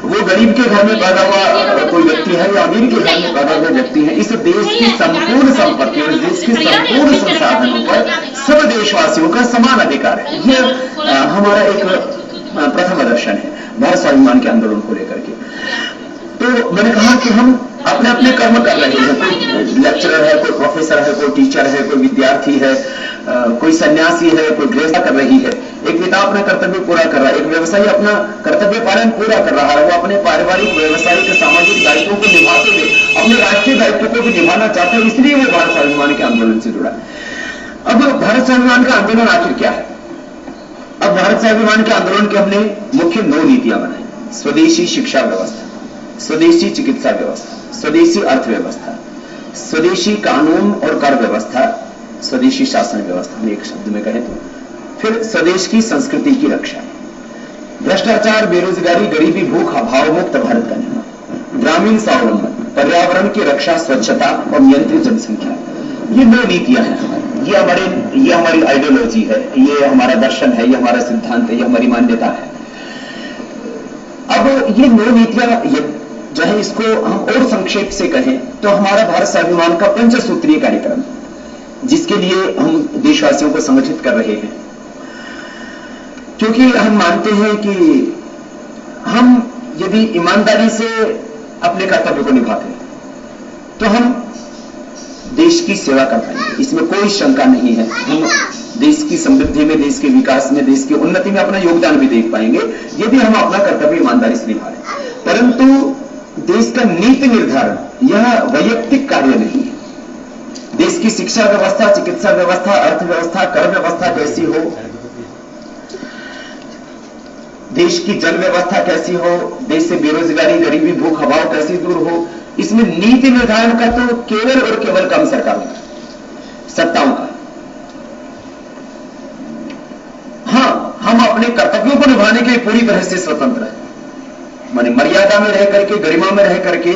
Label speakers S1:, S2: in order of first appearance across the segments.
S1: वो गरीब के घर में पैदा हुआ कोई व्यक्ति है या अमीर के घर में पैदा हुए व्यक्ति है, इस देश की संपूर्ण संपत्ति और देश के संपूर्ण संसाधनों पर सब देशवासियों का समान अधिकार है। यह हमारा एक प्रथम दर्शन है भारत स्वाभिमान के आंदोलन को लेकर के। तो मैंने कहा कि हम अपने अपने कर्म कर रहे हैं, कोई लेक्चरर है, कोई प्रोफेसर है, कोई टीचर है, कोई विद्यार्थी है, कोई सन्यासी है, कोई गृहस्थ कर रही है, एक पिता अपना कर्तव्य पूरा कर रहा है, एक व्यवसायी अपना कर्तव्य पालन पूरा कर रहा है, वो अपने पारिवारिक व्यवसायिक सामाजिक दायित्वों को निभाते हुए अपने राष्ट्रीय दायित्व को भी निभाना चाहते हैं, इसलिए वो भारत स्वाभिमान के आंदोलन से जुड़ा है। अब भारत स्वाभिमान का आंदोलन आखिर क्या है? अब भारत स्वाभिमान के आंदोलन के हमने मुख्य 9 नीतियां बनाई। स्वदेशी शिक्षा व्यवस्था, स्वदेशी चिकित्सा व्यवस्था, स्वदेशी अर्थव्यवस्था, स्वदेशी कानून और कर व्यवस्था, स्वदेशी शासन व्यवस्था में एक शब्द में कहें तो, फिर स्वदेश की संस्कृति की रक्षा, भ्रष्टाचार, बेरोजगारी, गरीबी, भूख, अभाव मुक्त भारत का निर्माण, ग्रामीण स्वावलंबन, पर्यावरण की रक्षा, स्वच्छता और नियंत्रित जनसंख्या। ये 9 नीतियां हैं हमारी। ये हमारी आइडियोलॉजी है, ये हमारा दर्शन है, ये हमारा सिद्धांत है, ये हमारी मान्यता है। अब ये 9 नीतियां जो है, इसको हम और संक्षेप से कहें तो हमारा भारत स्वाभिमान का पंचसूत्रीय कार्यक्रम, जिसके लिए हम देशवासियों को संगठित कर रहे हैं, क्योंकि हम मानते हैं कि हम यदि ईमानदारी से अपने कर्तव्य को निभाते हैं तो हम देश की सेवा कर पाएंगे, इसमें कोई शंका नहीं है। हम देश की समृद्धि में, देश के विकास में, देश की उन्नति में अपना योगदान भी देख पाएंगे यदि हम अपना कर्तव्य ईमानदारी से निभा रहे हैं। परंतु देश का नीति निर्धारण यह वैयक्तिक कार्य नहीं है। देश की शिक्षा व्यवस्था, चिकित्सा व्यवस्था, अर्थव्यवस्था, कर व्यवस्था कैसी हो, देश की जल व्यवस्था कैसी हो, देश से बेरोजगारी, गरीबी, भूख, अभाव कैसी दूर हो, इसमें नीति निर्धारण का तो केवल और केवल काम सरकारों का, सत्ताओं का। हां, हम अपने कर्तव्यों को निभाने के लिए पूरी तरह से स्वतंत्र हैं, माने मर्यादा में रह करके, गरिमा में रह करके,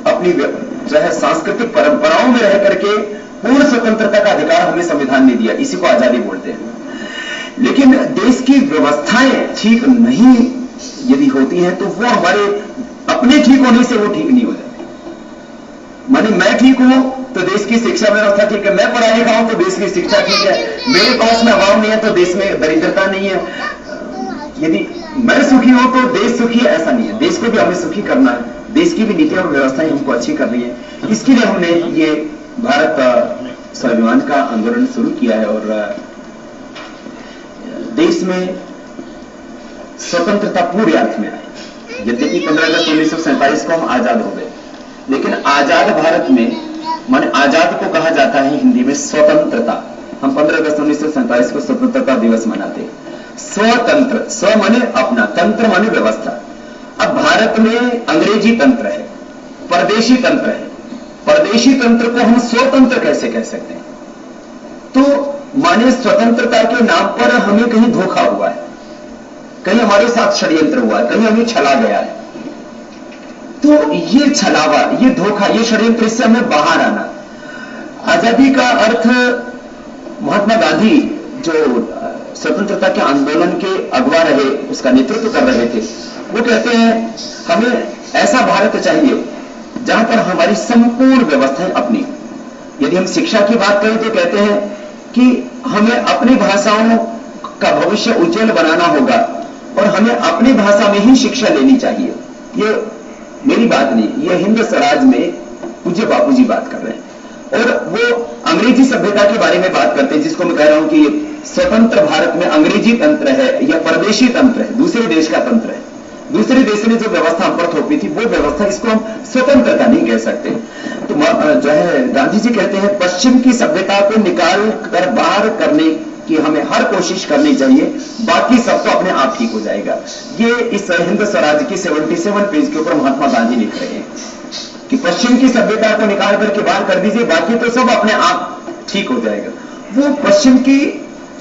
S1: अपनी जो है सांस्कृतिक परंपराओं में रह करके पूर्ण स्वतंत्रता का अधिकार हमें संविधान ने दिया, इसी को आजादी बोलते हैं। लेकिन देश की व्यवस्थाएं ठीक नहीं यदि होती हैं तो वो हमारे अपने ठीक होने से वो ठीक नहीं हो जाती। माने मैं ठीक हूं तो देश की शिक्षा व्यवस्था ठीक है, मैं पढ़ा लिखा हूं तो देश की शिक्षा ठीक है, मेरे पास में अभाव नहीं है तो देश में दरिद्रता नहीं है, यदि मैं सुखी हूं तो देश सुखी है, ऐसा नहीं है। देश को भी हमें सुखी करना है, देश की भी नीतियां और व्यवस्थाएं हमको अच्छी करनी है। इसके लिए हमने ये भारत स्वाभिमान का आंदोलन शुरू किया है और देश में स्वतंत्रता पूरे अर्थ में आई। यद्यपि 15 अगस्त 1947 को हम आजाद हो गए, लेकिन आजाद भारत में, माने आजाद को कहा जाता है हिंदी में स्वतंत्रता। हम 15 अगस्त 1947 को स्वतंत्रता दिवस मनाते हैं। स्वतंत्र, स्व माने अपना, तंत्र माने व्यवस्था। अब भारत में अंग्रेजी तंत्र है, परदेशी तंत्र है। परदेशी तंत्र को हम स्वतंत्र कैसे कह सकते हैं? तो माने स्वतंत्रता के नाम पर हमें कहीं धोखा हुआ है, कहीं हमारे साथ षड्यंत्र हुआ है, कहीं हमें छला गया है। तो ये छलावा, ये धोखा, ये षड्यंत्र से हमें बाहर आना। आजादी का अर्थ महात्मा गांधी जो स्वतंत्रता के आंदोलन के अगुवा रहे, उसका नेतृत्व कर रहे थे, वो कहते हैं हमें ऐसा भारत चाहिए जहां पर हमारी संपूर्ण व्यवस्थाएं अपनी। यदि हम शिक्षा की बात करें तो कहते हैं कि हमें अपनी भाषाओं का भविष्य उज्जवल बनाना होगा और हमें अपनी भाषा में ही शिक्षा लेनी चाहिए। ये मेरी बात नहीं, ये हिंद स्वराज में पूज्य बापूजी बात कर रहे हैं और वो अंग्रेजी सभ्यता के बारे में बात करते हैं, जिसको मैं कह रहा हूं कि स्वतंत्र भारत में अंग्रेजी तंत्र है या परदेशी तंत्र है, दूसरे देश का तंत्र है। दूसरे देश ने जो व्यवस्था हम पर थोपी थी वो व्यवस्था, इसको हम स्वतंत्रता नहीं कह सकते। तो जो है गांधी जी कहते हैं पश्चिम की सभ्यता को निकाल कर बाहर करने की हमें हर कोशिश करनी चाहिए, बाकी सब तो अपने आप ठीक हो जाएगा। ये इस हिंद स्वराज की 77 पेज के ऊपर महात्मा गांधी लिख रहे हैं कि पश्चिम की सभ्यता को निकाल करके बाहर कर दीजिए, बाकी तो सब अपने आप ठीक हो जाएगा। वो पश्चिम की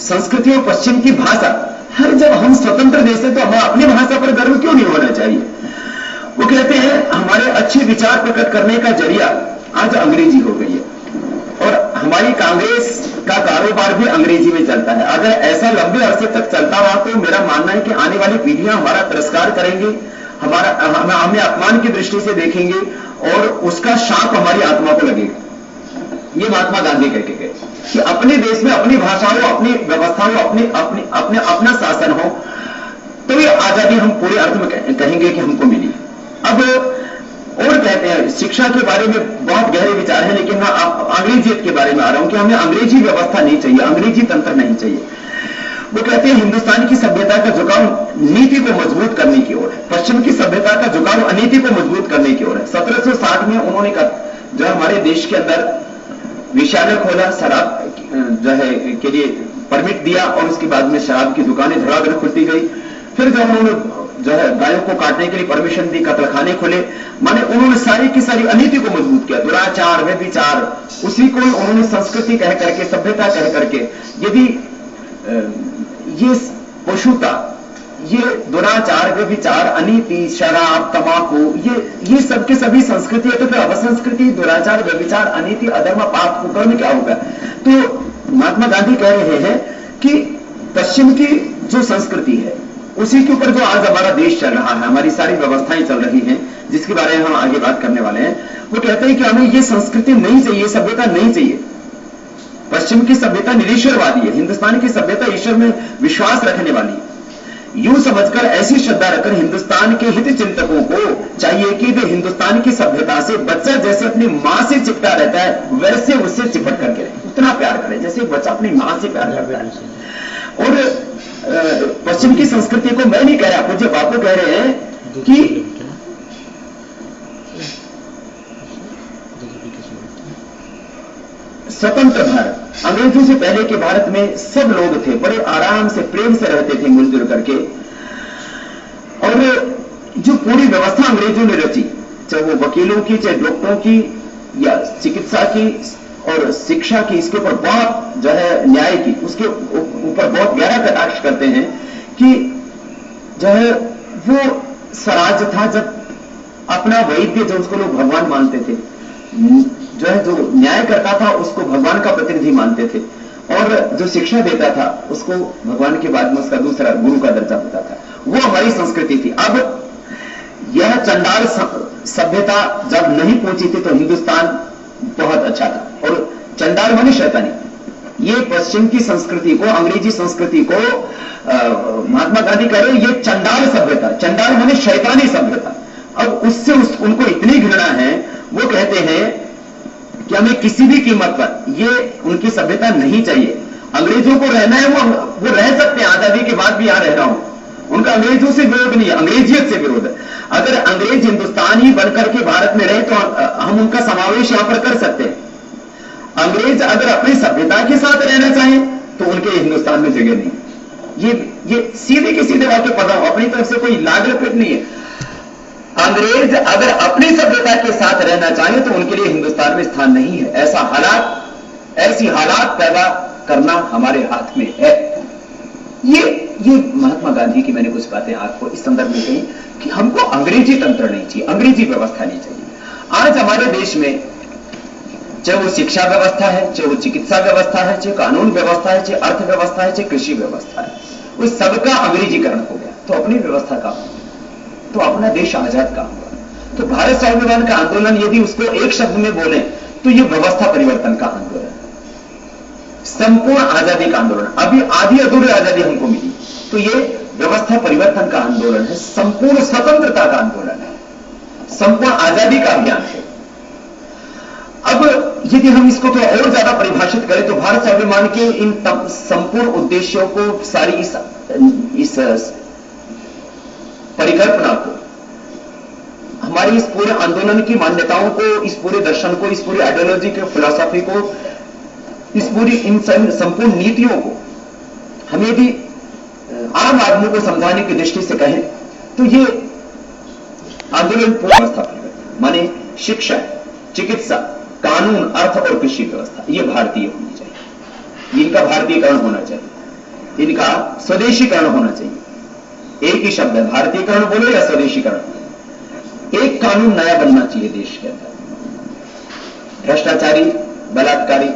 S1: संस्कृति और पश्चिम की भाषा, हर जब हम स्वतंत्र देश है तो हमें अपनी भाषा पर गर्व क्यों नहीं होना चाहिए? वो कहते हैं हमारे अच्छे विचार प्रकट करने का जरिया आज अंग्रेजी हो गई है और हमारी कांग्रेस का कारोबार भी अंग्रेजी में चलता है। अगर ऐसा लंबे अरसे तक चलता रहा तो मेरा मानना है कि आने वाली पीढ़ियां हमारा तिरस्कार करेंगे, हमें अपमान की दृष्टि से देखेंगे और उसका शाप हमारी आत्मा को लगेगा। ये महात्मा गांधी कहके गए कि अपने देश में अपनी भाषा हो, अपनी व्यवस्था हो, अपना शासन हो, तो ये आजादी हम पूरे अर्थ में कहेंगे कि हमको मिली। अब और कहते हैं शिक्षा के बारे में बहुत गहरे विचार हैं, लेकिन मैं अंग्रेजियत के बारे में आ रहा हूं कि हमें अंग्रेजी व्यवस्था नहीं चाहिए, अंग्रेजी तंत्र नहीं चाहिए। वो कहते हैं हिंदुस्तान की सभ्यता का झुकाव नीति को मजबूत करने की ओर है, पश्चिम की सभ्यता का झुकाव अनीति को मजबूत करने की ओर है। 1760 में उन्होंने जो हमारे देश के अंदर विषालय खोला, शराब जो है के लिए परमिट दिया और उसके बाद में शराब की दुकानें धड़ाधड़ खुलती गई। फिर जब उन्होंने जो है गायों को काटने के लिए परमिशन दी, कत्लखाने खुले, माने उन्होंने सारी की सारी अनीति को मजबूत किया, दुराचार, व्यभिचार, उसी को उन्होंने संस्कृति कह करके, सभ्यता कह करके, यदि ये पशुता, ये दुराचार, व्यभिचार, अनीति, शराब, तंबाकू, ये सबके सभी संस्कृति है, तो फिर अपसंस्कृति, दुराचार, व्यभिचार, अनीति, अधर्म, पाप, कुकर्म क्या होगा? तो महात्मा गांधी कह रहे हैं कि पश्चिम की जो संस्कृति है उसी के ऊपर जो आज हमारा देश चल रहा है, हमारी सारी व्यवस्थाएं चल रही हैं, जिसके बारे में हम आगे बात करने वाले हैं, वो कहते हैं कि हमें ये संस्कृति नहीं चाहिए, सभ्यता नहीं चाहिए। पश्चिम की सभ्यता निरीश्वरवादी है, हिंदुस्तान की सभ्यता ईश्वर में विश्वास रखने वाली है। यूं समझकर, ऐसी श्रद्धा रखकर हिंदुस्तान के हित चिंतकों को चाहिए कि वे हिंदुस्तान की सभ्यता से बच्चा जैसे अपनी मां से चिपटा रहता है वैसे उससे चिपट करके रहे, उतना प्यार करें जैसे बच्चा अपनी मां से प्यार करता है। और पश्चिम की संस्कृति को मैं नहीं कह रहा, पूज्य बापू कह रहे हैं कि स्वतंत्र भारत, अंग्रेजों से पहले के भारत में सब लोग थे, बड़े आराम से प्रेम से रहते थे मिलजुल करके। और जो पूरी व्यवस्था अंग्रेजों ने रची, चाहे वो वकीलों की, चाहे डॉक्टरों की या चिकित्सा की और शिक्षा की, इसके ऊपर बहुत जो है न्याय की, उसके ऊपर बहुत गहरा कटाक्ष करते हैं कि जो है वो स्वराज था जब अपना वैद्य, जो उसको लोग भगवान मानते थे, जो है जो न्याय करता था उसको भगवान का प्रतिनिधि मानते थे, और जो शिक्षा देता था उसको भगवान के बाद में उसका दूसरा गुरु का दर्जा होता था। वो हमारी संस्कृति थी। अब यह चंडाल सभ्यता जब नहीं पहुंची थी तो हिंदुस्तान बहुत अच्छा था। और चंडाल माने शैतानी, ये पश्चिम की संस्कृति को, अंग्रेजी संस्कृति को महात्मा गांधी कह रहे हैं ये चंडाल सभ्यता, चंडाल माने शैतानी सभ्यता। अब उससे उनको इतनी घृणा है, वो कहते हैं कि हमें किसी भी कीमत पर ये उनकी सभ्यता नहीं चाहिए। अंग्रेजों को रहना है, वो रह सकते हैं, आजादी के बाद भी यहां रहना हो, उनका अंग्रेजों से विरोध नहीं है, अंग्रेजियत से विरोध है। अगर अंग्रेज हिंदुस्तानी बनकर के भारत में रहे तो हम उनका समावेश यहां पर कर सकते हैं। अंग्रेज अगर अपनी सभ्यता के साथ रहना चाहें तो उनके हिंदुस्तान में जगह नहीं। ये सीधे के सीधे वाक्य पता हो, अपनी तरफ से कोई लाग लपेट नहीं है। अंग्रेज अगर अपनी सभ्यता के साथ रहना चाहें तो उनके लिए हिंदुस्तान में स्थान नहीं है। ऐसी हालात पैदा करना हमारे हाथ में है। ये महात्मा गांधी की मैंने कुछ बातें आपको इस संदर्भ में कही कि हमको अंग्रेजी तंत्र नहीं चाहिए, अंग्रेजी व्यवस्था नहीं चाहिए। आज हमारे देश में चाहे वो शिक्षा व्यवस्था है, चाहे वो चिकित्सा व्यवस्था है, चाहे कानून व्यवस्था है, चाहे अर्थव्यवस्था है, चाहे कृषि व्यवस्था है, उस सबका अंग्रेजीकरण हो गया। तो अपनी व्यवस्था का, तो अपना देश आजाद का हुआ। तो भारत स्वाभिमान का आंदोलन यदि उसको एक शब्द में बोले तो ये व्यवस्था परिवर्तन का आंदोलन, संपूर्ण आजादी का आंदोलन। अभी आधी अधूरी आजादी हमको मिली तो ये व्यवस्था परिवर्तन का आंदोलन है, संपूर्ण स्वतंत्रता का आंदोलन है, संपूर्ण आजादी का अभियान है। अब यदि हम इसको थोड़ा और ज्यादा परिभाषित करें तो भारत स्वाभिमान के इन संपूर्ण उद्देश्यों को, सारी इस परिकल्पना को, हमारी इस पूरे आंदोलन की मान्यताओं को, इस पूरे दर्शन को, इस पूरी आइडियोलॉजी के फिलॉसफी को, इस पूरी इन संपूर्ण नीतियों को हम यदि आम आदमी को समझाने की दृष्टि से कहें तो ये आंदोलन पूर्ण व्यवस्था परिवर्तन माने शिक्षा, चिकित्सा, कानून, अर्थ और कृषि व्यवस्था ये भारतीय होनी चाहिए। इनका भारतीयकरण होना चाहिए, इनका स्वदेशीकरण होना चाहिए। एक ही शब्द है, भारतीयकरण बोलो या स्वदेशीकरण। एक कानून नया बनना चाहिए देश के अंदर। भ्रष्टाचारी, बलात्कारी,